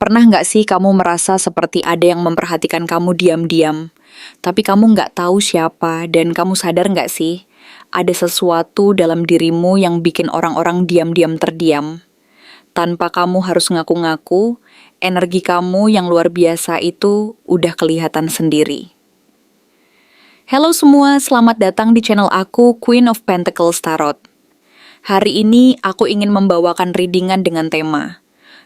Pernah nggak sih kamu merasa seperti ada yang memperhatikan kamu diam-diam, tapi kamu nggak tahu siapa dan kamu sadar nggak sih, ada sesuatu dalam dirimu yang bikin orang-orang diam-diam terdiam. Tanpa kamu harus ngaku-ngaku, energi kamu yang luar biasa itu udah kelihatan sendiri. Halo semua, selamat datang di channel aku, Queen of Pentacles Tarot. Hari ini aku ingin membawakan readingan dengan tema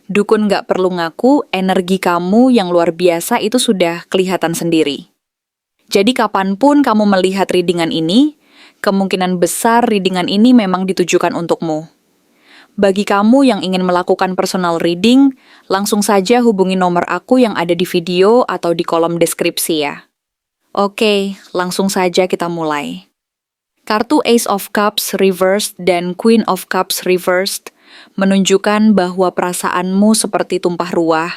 Dukun nggak perlu ngaku, energi kamu yang luar biasa itu sudah kelihatan sendiri. Jadi kapanpun kamu melihat readingan ini, kemungkinan besar readingan ini memang ditujukan untukmu. Bagi kamu yang ingin melakukan personal reading, langsung saja hubungi nomor aku yang ada di video atau di kolom deskripsi ya. Oke, langsung saja kita mulai. Kartu Ace of Cups Reversed dan Queen of Cups Reversed menunjukkan bahwa perasaanmu seperti tumpah ruah,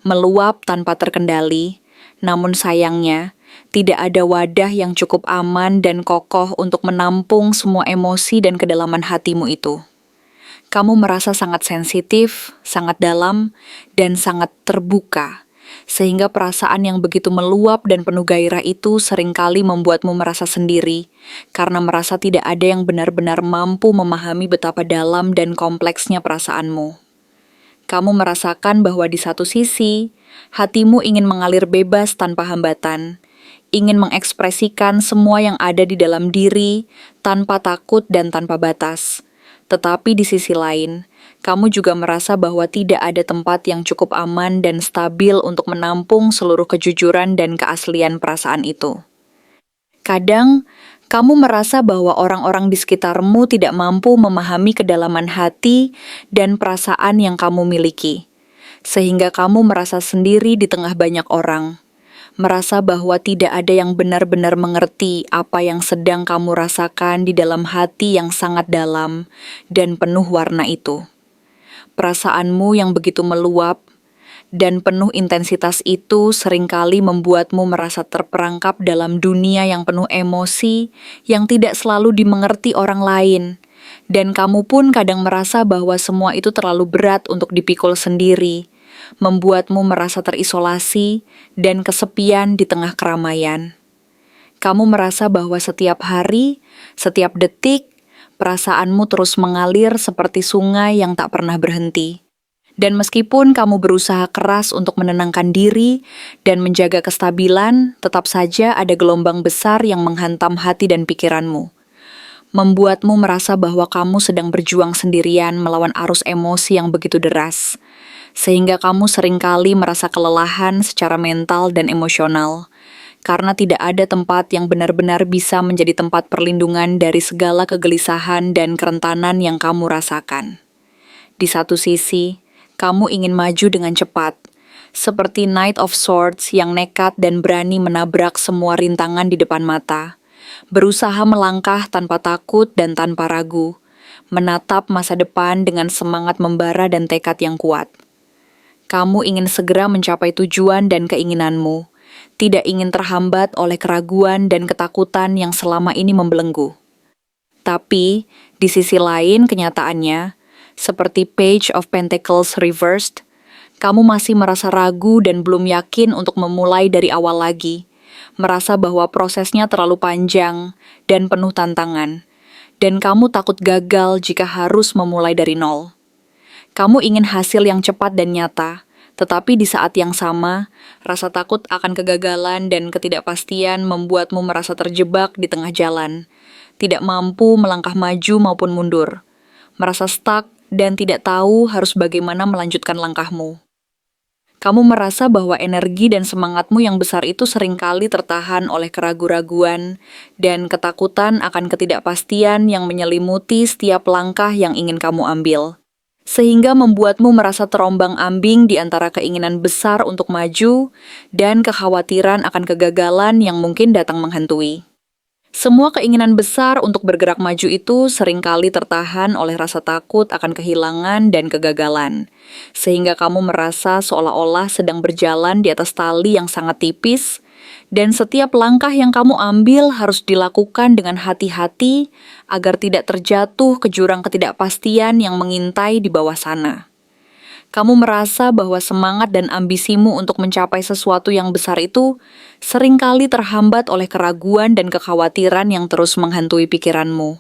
meluap tanpa terkendali, namun sayangnya, tidak ada wadah yang cukup aman dan kokoh untuk menampung semua emosi dan kedalaman hatimu itu. Kamu merasa sangat sensitif, sangat dalam, dan sangat terbuka, sehingga perasaan yang begitu meluap dan penuh gairah itu seringkali membuatmu merasa sendiri, karena merasa tidak ada yang benar-benar mampu memahami betapa dalam dan kompleksnya perasaanmu. Kamu merasakan bahwa di satu sisi, hatimu ingin mengalir bebas tanpa hambatan, ingin mengekspresikan semua yang ada di dalam diri, tanpa takut dan tanpa batas. Tetapi di sisi lain, kamu juga merasa bahwa tidak ada tempat yang cukup aman dan stabil untuk menampung seluruh kejujuran dan keaslian perasaan itu. Kadang, kamu merasa bahwa orang-orang di sekitarmu tidak mampu memahami kedalaman hati dan perasaan yang kamu miliki, sehingga kamu merasa sendiri di tengah banyak orang. Merasa bahwa tidak ada yang benar-benar mengerti apa yang sedang kamu rasakan di dalam hati yang sangat dalam dan penuh warna itu. Perasaanmu yang begitu meluap dan penuh intensitas itu seringkali membuatmu merasa terperangkap dalam dunia yang penuh emosi yang tidak selalu dimengerti orang lain. Dan kamu pun kadang merasa bahwa semua itu terlalu berat untuk dipikul sendiri, membuatmu merasa terisolasi dan kesepian di tengah keramaian. Kamu merasa bahwa setiap hari, setiap detik, perasaanmu terus mengalir seperti sungai yang tak pernah berhenti. Dan meskipun kamu berusaha keras untuk menenangkan diri dan menjaga kestabilan, tetap saja ada gelombang besar yang menghantam hati dan pikiranmu, membuatmu merasa bahwa kamu sedang berjuang sendirian melawan arus emosi yang begitu deras, sehingga kamu seringkali merasa kelelahan secara mental dan emosional, karena tidak ada tempat yang benar-benar bisa menjadi tempat perlindungan dari segala kegelisahan dan kerentanan yang kamu rasakan. Di satu sisi, kamu ingin maju dengan cepat, seperti Knight of Swords yang nekat dan berani menabrak semua rintangan di depan mata, berusaha melangkah tanpa takut dan tanpa ragu, menatap masa depan dengan semangat membara dan tekad yang kuat. Kamu ingin segera mencapai tujuan dan keinginanmu, tidak ingin terhambat oleh keraguan dan ketakutan yang selama ini membelenggu. Tapi, di sisi lain kenyataannya, seperti Page of Pentacles Reversed, kamu masih merasa ragu dan belum yakin untuk memulai dari awal lagi, merasa bahwa prosesnya terlalu panjang dan penuh tantangan, dan kamu takut gagal jika harus memulai dari nol. Kamu ingin hasil yang cepat dan nyata, tetapi di saat yang sama, rasa takut akan kegagalan dan ketidakpastian membuatmu merasa terjebak di tengah jalan, tidak mampu melangkah maju maupun mundur, merasa stuck dan tidak tahu harus bagaimana melanjutkan langkahmu. Kamu merasa bahwa energi dan semangatmu yang besar itu seringkali tertahan oleh keraguan-raguan dan ketakutan akan ketidakpastian yang menyelimuti setiap langkah yang ingin kamu ambil, sehingga membuatmu merasa terombang-ambing di antara keinginan besar untuk maju dan kekhawatiran akan kegagalan yang mungkin datang menghantui. Semua keinginan besar untuk bergerak maju itu seringkali tertahan oleh rasa takut akan kehilangan dan kegagalan, sehingga kamu merasa seolah-olah sedang berjalan di atas tali yang sangat tipis, dan setiap langkah yang kamu ambil harus dilakukan dengan hati-hati agar tidak terjatuh ke jurang ketidakpastian yang mengintai di bawah sana. Kamu merasa bahwa semangat dan ambisimu untuk mencapai sesuatu yang besar itu seringkali terhambat oleh keraguan dan kekhawatiran yang terus menghantui pikiranmu,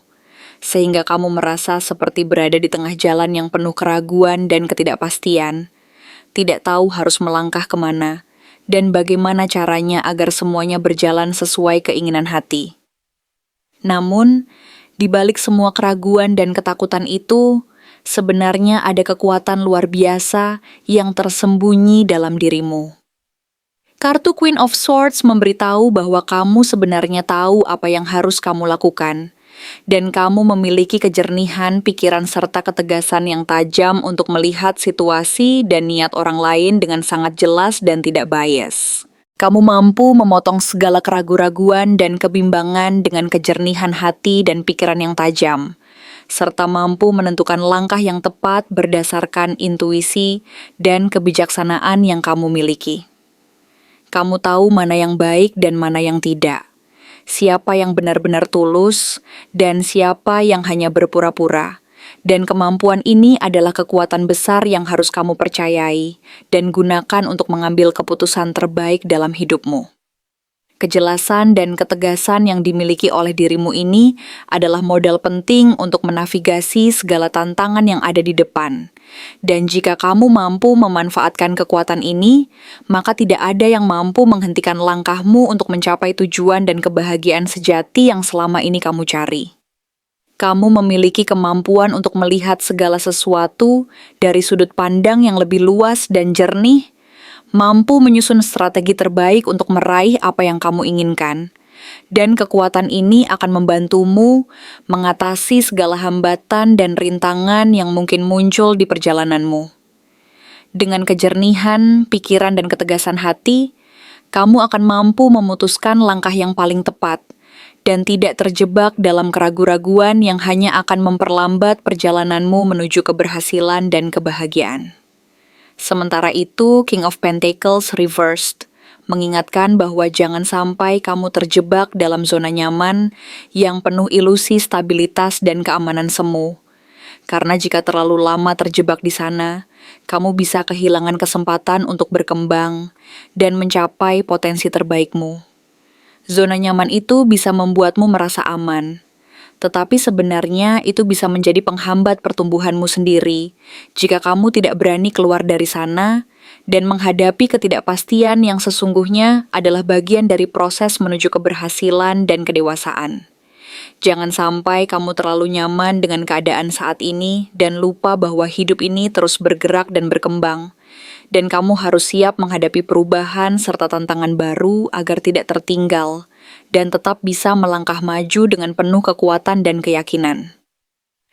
sehingga kamu merasa seperti berada di tengah jalan yang penuh keraguan dan ketidakpastian, tidak tahu harus melangkah kemana, dan bagaimana caranya agar semuanya berjalan sesuai keinginan hati. Namun, di balik semua keraguan dan ketakutan itu, sebenarnya ada kekuatan luar biasa yang tersembunyi dalam dirimu. Kartu Queen of Swords memberitahu bahwa kamu sebenarnya tahu apa yang harus kamu lakukan, dan kamu memiliki kejernihan pikiran serta ketegasan yang tajam untuk melihat situasi dan niat orang lain dengan sangat jelas dan tidak bias. Kamu mampu memotong segala keraguan-raguan dan kebimbangan dengan kejernihan hati dan pikiran yang tajam, serta mampu menentukan langkah yang tepat berdasarkan intuisi dan kebijaksanaan yang kamu miliki. Kamu tahu mana yang baik dan mana yang tidak, siapa yang benar-benar tulus dan siapa yang hanya berpura-pura. Dan kemampuan ini adalah kekuatan besar yang harus kamu percayai dan gunakan untuk mengambil keputusan terbaik dalam hidupmu. Kejelasan dan ketegasan yang dimiliki oleh dirimu ini adalah modal penting untuk menavigasi segala tantangan yang ada di depan. Dan jika kamu mampu memanfaatkan kekuatan ini, maka tidak ada yang mampu menghentikan langkahmu untuk mencapai tujuan dan kebahagiaan sejati yang selama ini kamu cari. Kamu memiliki kemampuan untuk melihat segala sesuatu dari sudut pandang yang lebih luas dan jernih, mampu menyusun strategi terbaik untuk meraih apa yang kamu inginkan, dan kekuatan ini akan membantumu mengatasi segala hambatan dan rintangan yang mungkin muncul di perjalananmu. Dengan kejernihan, pikiran, dan ketegasan hati, kamu akan mampu memutuskan langkah yang paling tepat, dan tidak terjebak dalam keraguan-raguan yang hanya akan memperlambat perjalananmu menuju keberhasilan dan kebahagiaan. Sementara itu, King of Pentacles reversed mengingatkan bahwa jangan sampai kamu terjebak dalam zona nyaman yang penuh ilusi stabilitas dan keamanan semu. Karena jika terlalu lama terjebak di sana, kamu bisa kehilangan kesempatan untuk berkembang dan mencapai potensi terbaikmu. Zona nyaman itu bisa membuatmu merasa aman, tetapi sebenarnya itu bisa menjadi penghambat pertumbuhanmu sendiri jika kamu tidak berani keluar dari sana dan menghadapi ketidakpastian yang sesungguhnya adalah bagian dari proses menuju keberhasilan dan kedewasaan. Jangan sampai kamu terlalu nyaman dengan keadaan saat ini dan lupa bahwa hidup ini terus bergerak dan berkembang. Dan kamu harus siap menghadapi perubahan serta tantangan baru agar tidak tertinggal dan tetap bisa melangkah maju dengan penuh kekuatan dan keyakinan.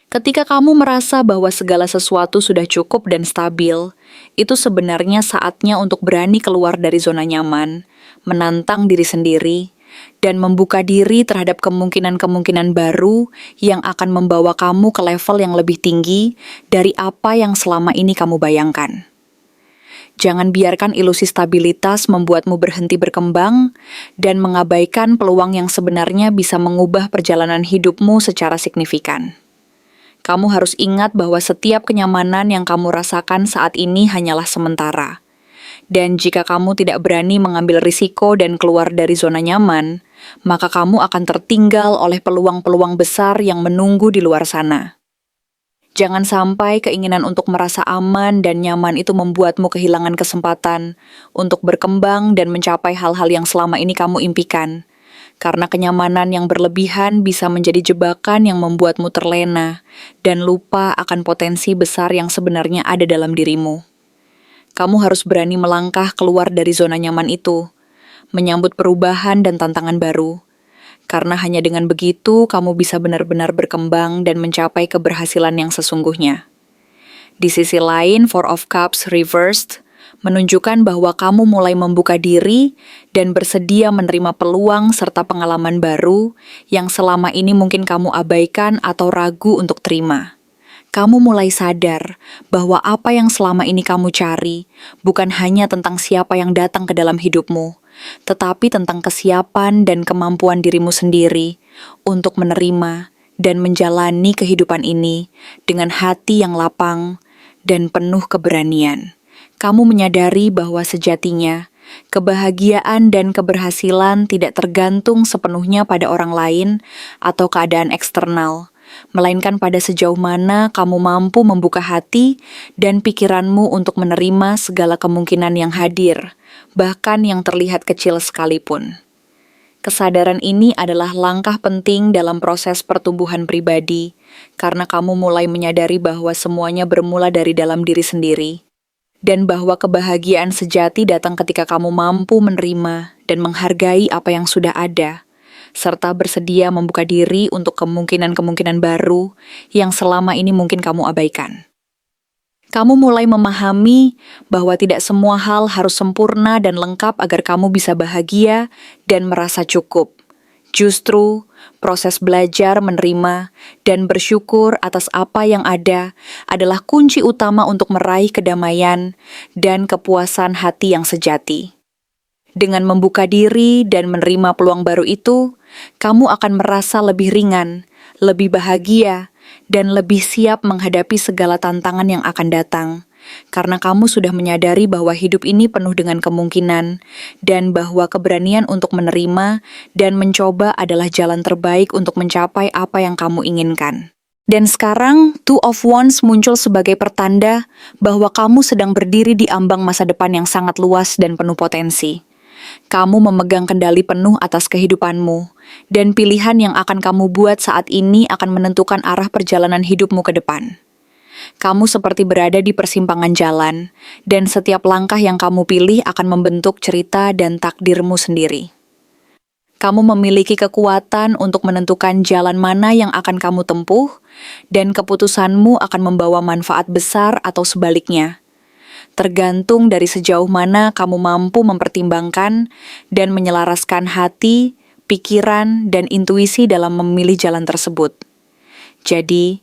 Ketika kamu merasa bahwa segala sesuatu sudah cukup dan stabil, itu sebenarnya saatnya untuk berani keluar dari zona nyaman, menantang diri sendiri, dan membuka diri terhadap kemungkinan-kemungkinan baru yang akan membawa kamu ke level yang lebih tinggi dari apa yang selama ini kamu bayangkan. Jangan biarkan ilusi stabilitas membuatmu berhenti berkembang dan mengabaikan peluang yang sebenarnya bisa mengubah perjalanan hidupmu secara signifikan. Kamu harus ingat bahwa setiap kenyamanan yang kamu rasakan saat ini hanyalah sementara. Dan jika kamu tidak berani mengambil risiko dan keluar dari zona nyaman, maka kamu akan tertinggal oleh peluang-peluang besar yang menunggu di luar sana. Jangan sampai keinginan untuk merasa aman dan nyaman itu membuatmu kehilangan kesempatan untuk berkembang dan mencapai hal-hal yang selama ini kamu impikan. Karena kenyamanan yang berlebihan bisa menjadi jebakan yang membuatmu terlena dan lupa akan potensi besar yang sebenarnya ada dalam dirimu. Kamu harus berani melangkah keluar dari zona nyaman itu, menyambut perubahan dan tantangan baru. Karena hanya dengan begitu, kamu bisa benar-benar berkembang dan mencapai keberhasilan yang sesungguhnya. Di sisi lain, Four of Cups reversed menunjukkan bahwa kamu mulai membuka diri dan bersedia menerima peluang serta pengalaman baru yang selama ini mungkin kamu abaikan atau ragu untuk terima. Kamu mulai sadar bahwa apa yang selama ini kamu cari bukan hanya tentang siapa yang datang ke dalam hidupmu, tetapi tentang kesiapan dan kemampuan dirimu sendiri untuk menerima dan menjalani kehidupan ini dengan hati yang lapang dan penuh keberanian. Kamu menyadari bahwa sejatinya, kebahagiaan dan keberhasilan tidak tergantung sepenuhnya pada orang lain atau keadaan eksternal, melainkan pada sejauh mana kamu mampu membuka hati dan pikiranmu untuk menerima segala kemungkinan yang hadir, bahkan yang terlihat kecil sekalipun. Kesadaran ini adalah langkah penting dalam proses pertumbuhan pribadi, karena kamu mulai menyadari bahwa semuanya bermula dari dalam diri sendiri, dan bahwa kebahagiaan sejati datang ketika kamu mampu menerima dan menghargai apa yang sudah ada, serta bersedia membuka diri untuk kemungkinan-kemungkinan baru yang selama ini mungkin kamu abaikan. Kamu mulai memahami bahwa tidak semua hal harus sempurna dan lengkap agar kamu bisa bahagia dan merasa cukup. Justru, proses belajar menerima dan bersyukur atas apa yang ada adalah kunci utama untuk meraih kedamaian dan kepuasan hati yang sejati. Dengan membuka diri dan menerima peluang baru itu, kamu akan merasa lebih ringan, lebih bahagia, dan lebih siap menghadapi segala tantangan yang akan datang, karena kamu sudah menyadari bahwa hidup ini penuh dengan kemungkinan, dan bahwa keberanian untuk menerima dan mencoba adalah jalan terbaik untuk mencapai apa yang kamu inginkan. Dan sekarang, Two of Wands muncul sebagai pertanda bahwa kamu sedang berdiri di ambang masa depan yang sangat luas dan penuh potensi. Kamu memegang kendali penuh atas kehidupanmu, dan pilihan yang akan kamu buat saat ini akan menentukan arah perjalanan hidupmu ke depan. Kamu seperti berada di persimpangan jalan, dan setiap langkah yang kamu pilih akan membentuk cerita dan takdirmu sendiri. Kamu memiliki kekuatan untuk menentukan jalan mana yang akan kamu tempuh, dan keputusanmu akan membawa manfaat besar atau sebaliknya. Tergantung dari sejauh mana kamu mampu mempertimbangkan dan menyelaraskan hati, pikiran, dan intuisi dalam memilih jalan tersebut. Jadi,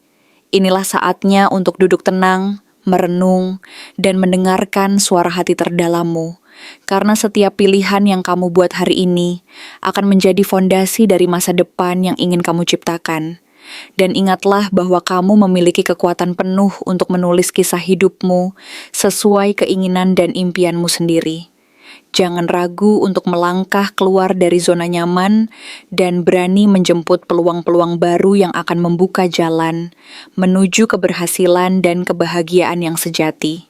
inilah saatnya untuk duduk tenang, merenung, dan mendengarkan suara hati terdalammu, karena setiap pilihan yang kamu buat hari ini akan menjadi fondasi dari masa depan yang ingin kamu ciptakan. Dan ingatlah bahwa kamu memiliki kekuatan penuh untuk menulis kisah hidupmu sesuai keinginan dan impianmu sendiri. Jangan ragu untuk melangkah keluar dari zona nyaman dan berani menjemput peluang-peluang baru yang akan membuka jalan menuju keberhasilan dan kebahagiaan yang sejati.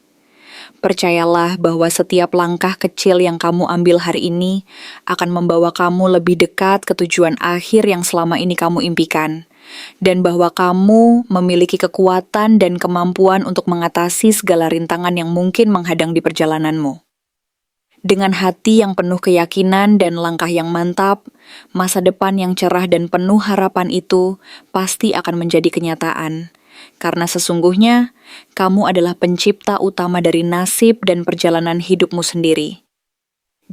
Percayalah bahwa setiap langkah kecil yang kamu ambil hari ini akan membawa kamu lebih dekat ke tujuan akhir yang selama ini kamu impikan. Dan bahwa kamu memiliki kekuatan dan kemampuan untuk mengatasi segala rintangan yang mungkin menghadang di perjalananmu. Dengan hati yang penuh keyakinan dan langkah yang mantap, masa depan yang cerah dan penuh harapan itu pasti akan menjadi kenyataan. Karena sesungguhnya, kamu adalah pencipta utama dari nasib dan perjalanan hidupmu sendiri.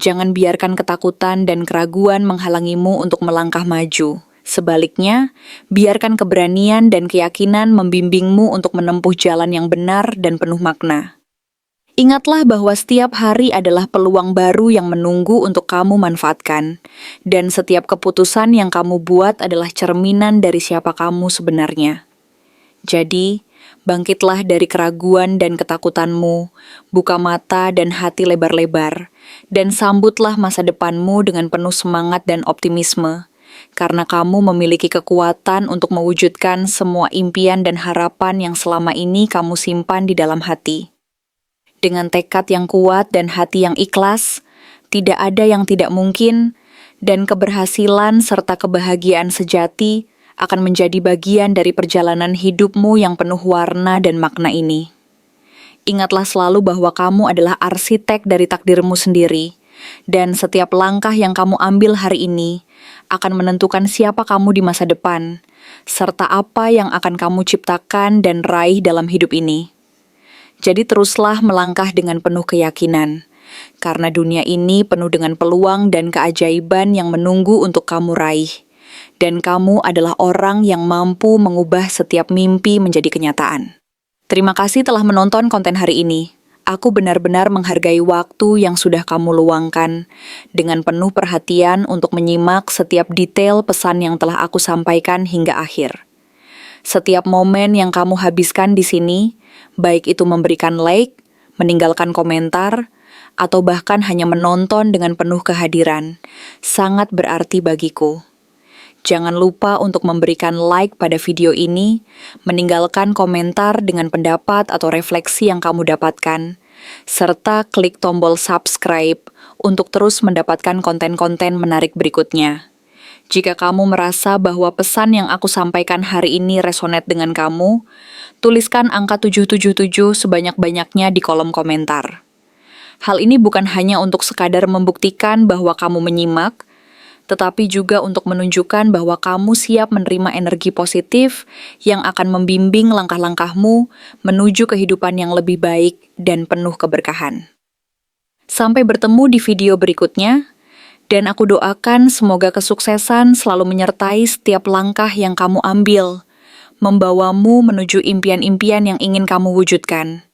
Jangan biarkan ketakutan dan keraguan menghalangimu untuk melangkah maju. Sebaliknya, biarkan keberanian dan keyakinan membimbingmu untuk menempuh jalan yang benar dan penuh makna. Ingatlah bahwa setiap hari adalah peluang baru yang menunggu untuk kamu manfaatkan, dan setiap keputusan yang kamu buat adalah cerminan dari siapa kamu sebenarnya. Jadi, bangkitlah dari keraguan dan ketakutanmu, buka mata dan hati lebar-lebar, dan sambutlah masa depanmu dengan penuh semangat dan optimisme. Karena kamu memiliki kekuatan untuk mewujudkan semua impian dan harapan yang selama ini kamu simpan di dalam hati. Dengan tekad yang kuat dan hati yang ikhlas, tidak ada yang tidak mungkin, dan keberhasilan serta kebahagiaan sejati akan menjadi bagian dari perjalanan hidupmu yang penuh warna dan makna ini. Ingatlah selalu bahwa kamu adalah arsitek dari takdirmu sendiri, dan setiap langkah yang kamu ambil hari ini akan menentukan siapa kamu di masa depan, serta apa yang akan kamu ciptakan dan raih dalam hidup ini. Jadi teruslah melangkah dengan penuh keyakinan, karena dunia ini penuh dengan peluang dan keajaiban yang menunggu untuk kamu raih, dan kamu adalah orang yang mampu mengubah setiap mimpi menjadi kenyataan. Terima kasih telah menonton konten hari ini. Aku benar-benar menghargai waktu yang sudah kamu luangkan dengan penuh perhatian untuk menyimak setiap detail pesan yang telah aku sampaikan hingga akhir. Setiap momen yang kamu habiskan di sini, baik itu memberikan like, meninggalkan komentar, atau bahkan hanya menonton dengan penuh kehadiran, sangat berarti bagiku. Jangan lupa untuk memberikan like pada video ini, meninggalkan komentar dengan pendapat atau refleksi yang kamu dapatkan, serta klik tombol subscribe untuk terus mendapatkan konten-konten menarik berikutnya. Jika kamu merasa bahwa pesan yang aku sampaikan hari ini resonate dengan kamu, tuliskan angka 777 sebanyak-banyaknya di kolom komentar. Hal ini bukan hanya untuk sekadar membuktikan bahwa kamu menyimak, tetapi juga untuk menunjukkan bahwa kamu siap menerima energi positif yang akan membimbing langkah-langkahmu menuju kehidupan yang lebih baik dan penuh keberkahan. Sampai bertemu di video berikutnya. Dan aku doakan semoga kesuksesan selalu menyertai setiap langkah yang kamu ambil, membawamu menuju impian-impian yang ingin kamu wujudkan.